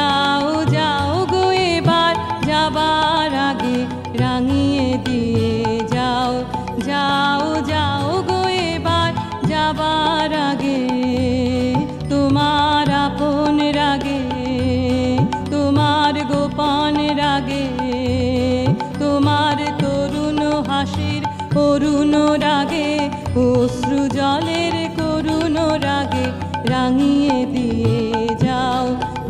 যাও যাও গো এবার যাবার আগে রাঙিয়ে দিয়ে যাও। যাও যাও গো এবার যাবার আগে তোমার আপন রাগে, তোমার গোপন রাগে, তোমার তরুণ হাসির করুণ রাগে, অশ্রু জলের করুণ রাগে রাঙিয়ে দিয়ে যাও।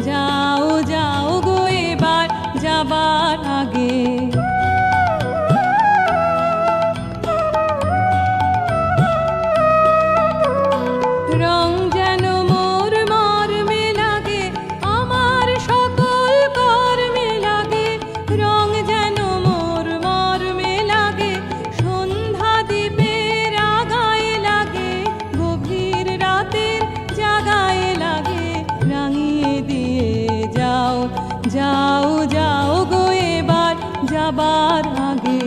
যাও যাও গো এবার যাবার আগে। রং যেন মোর মর্মে লাগে, আমার সকল কর্মে লাগে। রং যেন মোর মর্মে লাগে, সন্ধ্যা দ্বীপের আগায় লাগে, গভীর রাতের জাগায় লাগে রাঙিয়ে দিয়ে যাও। যাও যাও গো এবার যাবার আগে।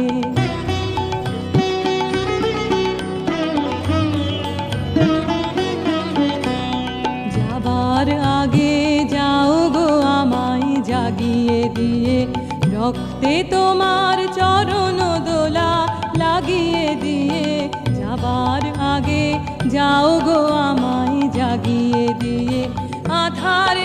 যাবার আগে যাও গো আমায় জাগিয়ে দিয়ে, রক্তে তোমার চরণ দোলা লাগিয়ে দিয়ে। যাবার আগে যাও গো আমায় জাগিয়ে দিয়ে, আধার